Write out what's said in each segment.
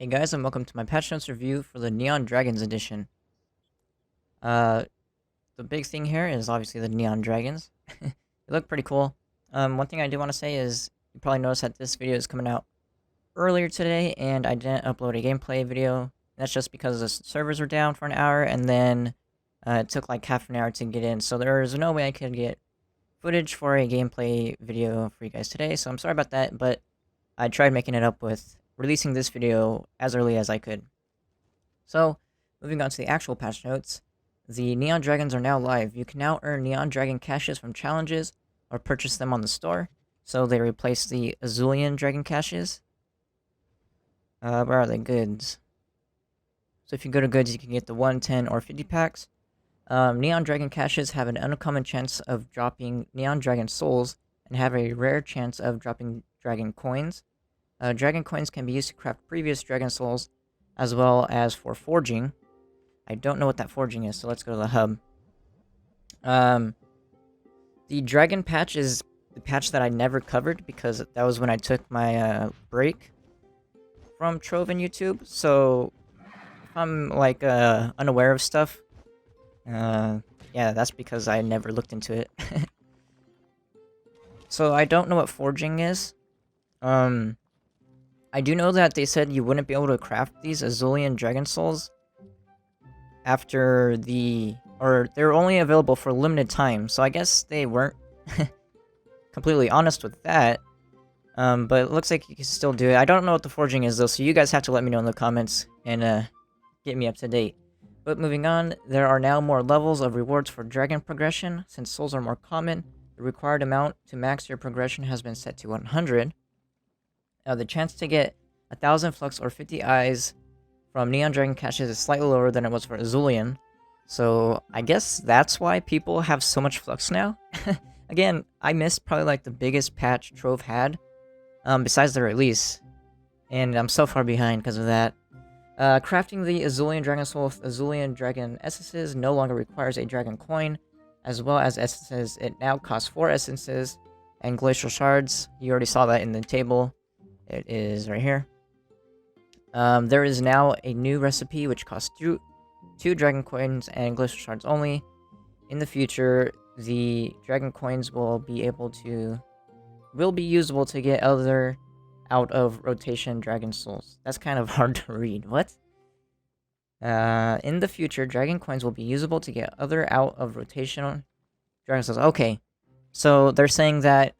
Hey guys, and welcome to my patch notes review for the Neon Dragons edition. Uh, the big thing here is obviously the Neon Dragons. They look pretty cool. One thing I do want to say is you probably noticed that this video is coming out earlier today, and I didn't upload a gameplay video. That's just because the servers were down for an hour, and then it took like half an hour to get in, so there is no way I could get footage for a gameplay video for you guys today. So I'm sorry about that, but I tried making it up with releasing this video as early as I could. So, moving on to the actual patch notes, the Neon Dragons are now live. You can now earn Neon Dragon caches from challenges or purchase them on the store. So they replace the Azulian Dragon caches. Where are they? Goods. So if you go to goods, you can get the 1, 10, or 50 packs. Neon Dragon caches have an uncommon chance of dropping Neon Dragon souls and have a rare chance of dropping Dragon coins. Dragon coins can be used to craft previous Dragon souls as well as for forging. I don't know what that forging is, so let's go to the hub. The Dragon patch is the patch that I never covered because that was when I took my break from Trove and YouTube. So if I'm like unaware of stuff, yeah, that's because I never looked into it. So I don't know what forging is. I do know that they said you wouldn't be able to craft these Azulian Dragon Souls after or they're only available for a limited time, so I guess they weren't completely honest with that. But it looks like you can still do it. I don't know what the forging is though, so you guys have to let me know in the comments and get me up to date. But moving on, there are now more levels of rewards for dragon progression. Since souls are more common, the required amount to max your progression has been set to 100. The chance to get 1,000 flux or 50 eyes from Neon Dragon caches is slightly lower than it was for Azulian. So I guess that's why people have so much flux now. Again, I missed probably like the biggest patch Trove had, besides the release. And I'm so far behind because of that. Crafting the Azulian Dragon Soul with Azulian Dragon Essences no longer requires a Dragon Coin, as well as Essences. It now costs 4 Essences and Glacial Shards. You already saw that in the table. It is right here. There is now a new recipe which costs 2 Dragon Coins and Glacial Shards only. In the future, the Dragon Coins will be usable to get other out of rotation Dragon Souls. That's kind of hard to read. What? In the future, Dragon Coins will be usable to get other out of rotation Dragon Souls. Okay, so they're saying that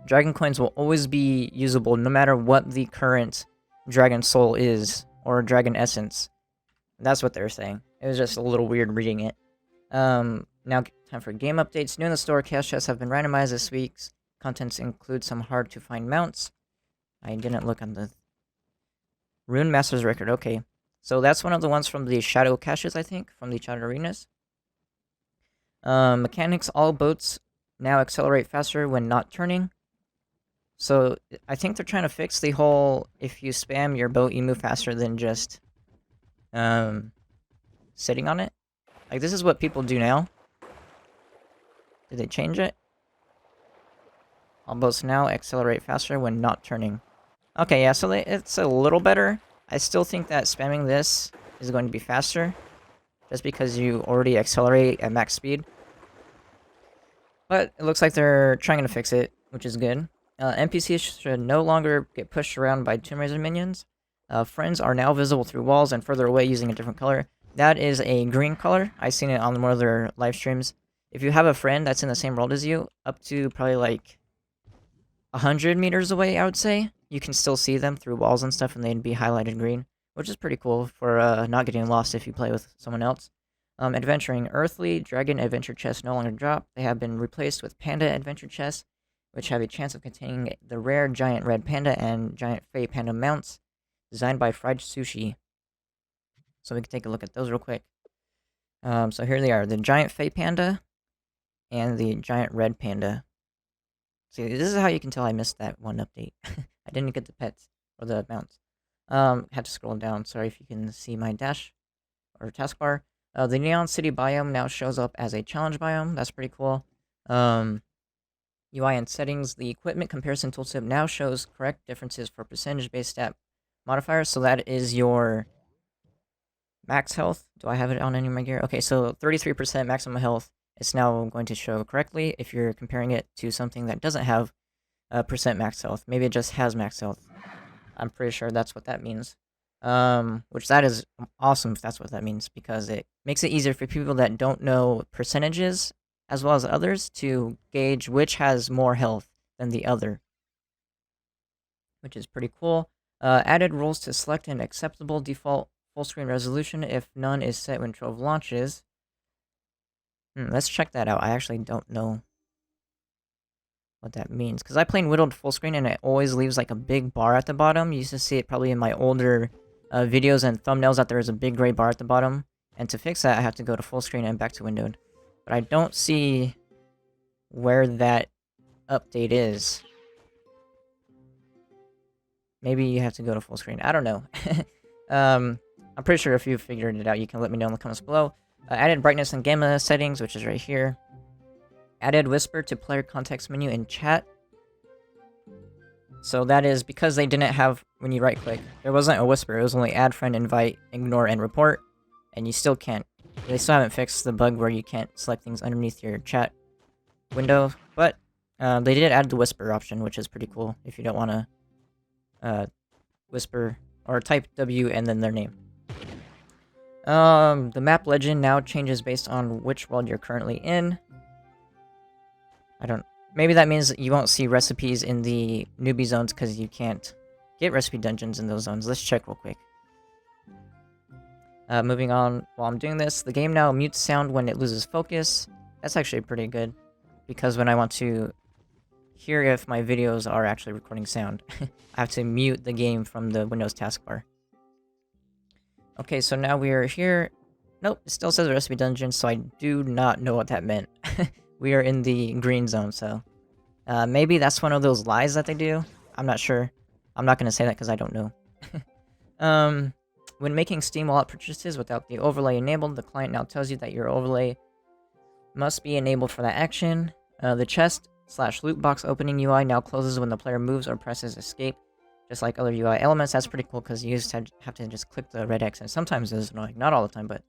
Dragon Coins will always be usable no matter what the current Dragon Soul is, or Dragon Essence. That's what they're saying. It was just a little weird reading it. Now time for game updates. New in the store, cash chests have been randomized this week's. Contents include some hard-to-find mounts. I didn't look on the Rune Master's Record. Okay, so that's one of the ones from the Shadow caches, I think, from the Shadow Arenas. Mechanics, all boats now accelerate faster when not turning. So I think they're trying to fix the whole, if you spam your boat, you move faster than just sitting on it. Like, this is what people do now. Did they change it? All boats now accelerate faster when not turning. Okay, yeah, so it's a little better. I still think that spamming this is going to be faster, just because you already accelerate at max speed. But it looks like they're trying to fix it, which is good. NPCs should no longer get pushed around by Tomb Raider minions. Friends are now visible through walls and further away using a different color. That is a green color. I've seen it on one of their live streams. If you have a friend that's in the same world as you, up to probably like 100 meters away, I would say, you can still see them through walls and stuff, and they'd be highlighted green, which is pretty cool for not getting lost if you play with someone else. Adventuring. Earthly Dragon Adventure Chests no longer drop. They have been replaced with Panda Adventure Chests, which have a chance of containing the rare Giant Red Panda and Giant Fey Panda mounts, designed by Fried Sushi. So we can take a look at those real quick. So here they are, the Giant Fey Panda and the Giant Red Panda. See, this is how you can tell I missed that one update. I didn't get the pets, or the mounts. Had to scroll down, sorry if you can see my dash, or taskbar. The Neon City biome now shows up as a challenge biome, that's pretty cool. UI and settings, the equipment comparison tooltip now shows correct differences for percentage-based stat modifier. So that is your max health. Do I have it on any of my gear? Okay, so 33% maximum health is now going to show correctly if you're comparing it to something that doesn't have percent max health. Maybe it just has max health. I'm pretty sure that's what that means. Which that is awesome if that's what that means, because it makes it easier for people that don't know percentages as well as others to gauge which has more health than the other, which is pretty cool. Added rules to select an acceptable default full screen resolution if none is set when Trove launches. Let's check that out. I actually don't know what that means, because I play in whittled full screen and it always leaves like a big bar at the bottom. You used to see it probably in my older videos and thumbnails that there is a big gray bar at the bottom, and to fix that I have to go to full screen and back to windowed. But I don't see where that update is. Maybe you have to go to full screen. I don't know. I'm pretty sure if you figured it out, you can let me know in the comments below. Added brightness and gamma settings, which is right here. Added whisper to player context menu in chat. So that is because they didn't have, when you right click, there wasn't a whisper. It was only add friend, invite, ignore, and report. And you still can't. They still haven't fixed the bug where you can't select things underneath your chat window. But they did add the whisper option, which is pretty cool if you don't want to whisper or type W and then their name. The map legend now changes based on which world you're currently in. Maybe that means you won't see recipes in the newbie zones because you can't get recipe dungeons in those zones. Let's check real quick. Moving on, while I'm doing this, the game now mutes sound when it loses focus. That's actually pretty good, because when I want to hear if my videos are actually recording sound, I have to mute the game from the Windows taskbar. Okay, so now we are here. Nope, it still says recipe dungeon, so I do not know what that meant. We are in the green zone, so maybe that's one of those lies that they do. I'm not sure. I'm not going to say that because I don't know. When making Steam wallet purchases without the overlay enabled, the client now tells you that your overlay must be enabled for that action. The chest/loot box opening UI now closes when the player moves or presses escape, just like other UI elements. That's pretty cool because you used to have to just click the red X, and sometimes it's annoying. Not all the time, but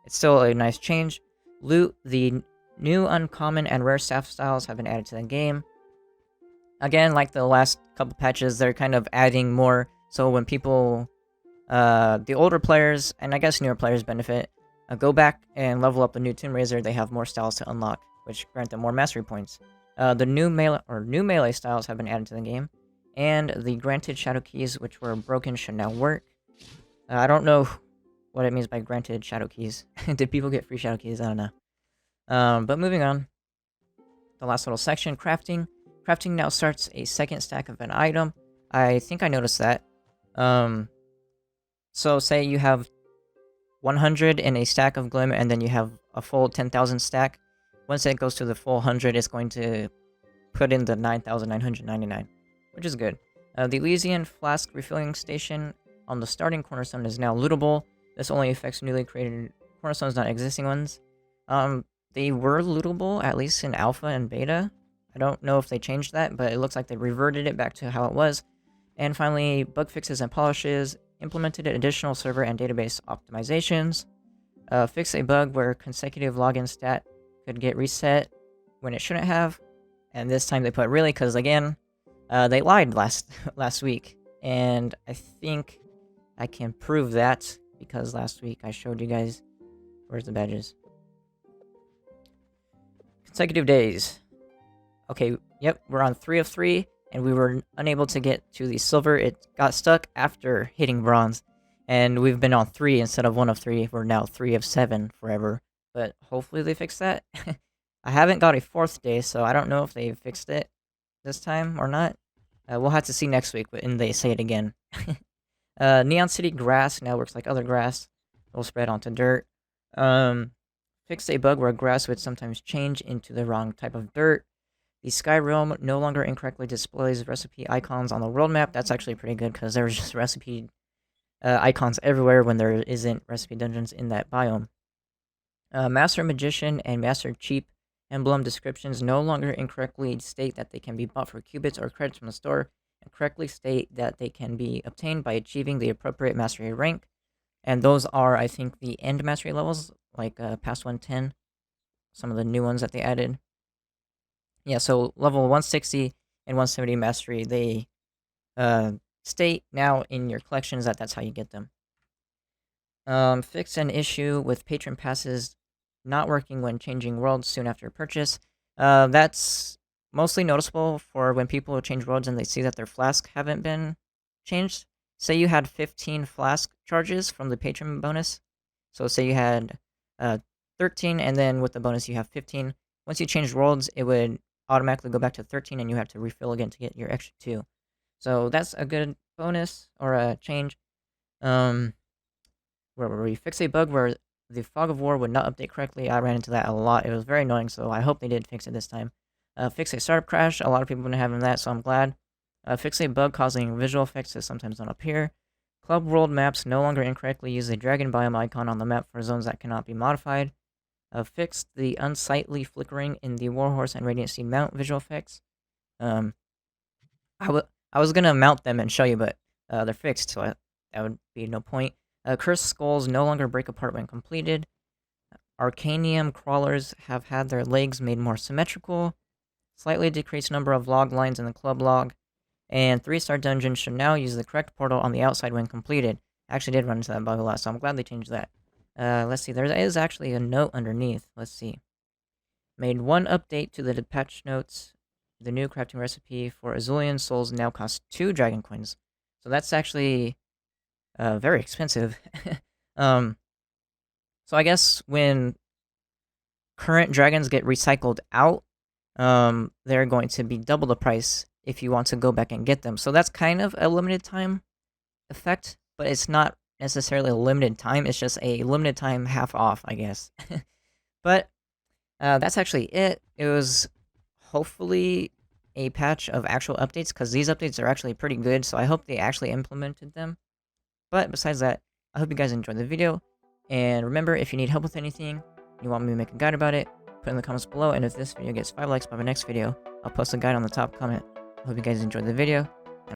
it's still a nice change. Loot, the new uncommon and rare staff styles have been added to the game. Again, like the last couple patches, they're kind of adding more, so when people, the older players, and I guess newer players benefit, go back and level up a new Tomb Raiser, they have more styles to unlock, which grant them more mastery points. The new melee styles have been added to the game, and the granted shadow keys, which were broken, should now work. I don't know what it means by granted shadow keys. Did people get free shadow keys? I don't know. But moving on, the last little section, crafting. Crafting now starts a second stack of an item. I think I noticed that. So say you have 100 in a stack of Glim, and then you have a full 10,000 stack. Once it goes to the full 100, it's going to put in the 9,999, which is good. The Elysian Flask refilling station on the starting cornerstone is now lootable. This only affects newly created cornerstones, not existing ones. They were lootable, at least in alpha and beta. I don't know if they changed that, but it looks like they reverted it back to how it was. And finally, bug fixes and polishes, implemented additional server and database optimizations, fixed a bug where consecutive login stat could get reset when it shouldn't have, and this time they put really, because again, they lied last week, and I think I can prove that, because last week I showed you guys, where's the badges? Consecutive days. Okay, yep, we're on 3 of 3, and we were unable to get to the silver. It got stuck after hitting bronze, and we've been on 3 instead of 1 of 3. We're now 3 of 7 forever, but hopefully they fix that. I haven't got a 4th day, so I don't know if they fixed it this time or not. We'll have to see next week when they say it again. Neon City grass now works like other grass. It'll spread onto dirt. Fixed a bug where grass would sometimes change into the wrong type of dirt. The Sky Realm no longer incorrectly displays recipe icons on the world map. That's actually pretty good, because there's just recipe icons everywhere when there isn't recipe dungeons in that biome. Master Magician and Master Cheap emblem descriptions no longer incorrectly state that they can be bought for qubits or credits from the store, correctly state that they can be obtained by achieving the appropriate mastery rank. And those are, I think, the end mastery levels, like past 110, some of the new ones that they added. Yeah, so level 160 and 170 mastery, they state now in your collections that that's how you get them. Fix an issue with patron passes not working when changing worlds soon after purchase. That's mostly noticeable for when people change worlds and they see that their flask haven't been changed. Say you had 15 flask charges from the patron bonus. So say you had 13, and then with the bonus you have 15. Once you changed worlds, it would automatically go back to 13, and you have to refill again to get your extra 2. So that's a good bonus or a change. Where we fix a bug where the Fog of War would not update correctly. I ran into that a lot. It was very annoying, so I hope they did fix it this time. Fix a startup crash. A lot of people have been having that, so I'm glad. Fix a bug causing visual effects to sometimes not appear. Club World maps no longer incorrectly use a dragon biome icon on the map for zones that cannot be modified. Fixed the unsightly flickering in the Warhorse and Radiant Seed mount visual effects. I was gonna mount them and show you, but they're fixed, so that would be no point. Cursed skulls no longer break apart when completed. Arcanium crawlers have had their legs made more symmetrical. Slightly decreased number of log lines in the club log. And 3-star dungeons should now use the correct portal on the outside when completed. I actually did run into that bug a lot, so I'm glad they changed that. Let's see, there is actually a note underneath. Let's see. Made one update to the patch notes. The new crafting recipe for Azulian souls now costs 2 dragon coins. So that's actually very expensive. So I guess when current dragons get recycled out, they're going to be double the price if you want to go back and get them. So that's kind of a limited time effect, but it's not necessarily a limited time. It's just a limited time half off, I guess. But that's actually it. It was hopefully a patch of actual updates, because these updates are actually pretty good, so I hope they actually implemented them. But besides that, I hope you guys enjoyed the video, and remember, if you need help with anything, you want me to make a guide about it, put in the comments below, and if this video gets 5 likes by my next video, I'll post a guide on the top comment. I hope you guys enjoyed the video,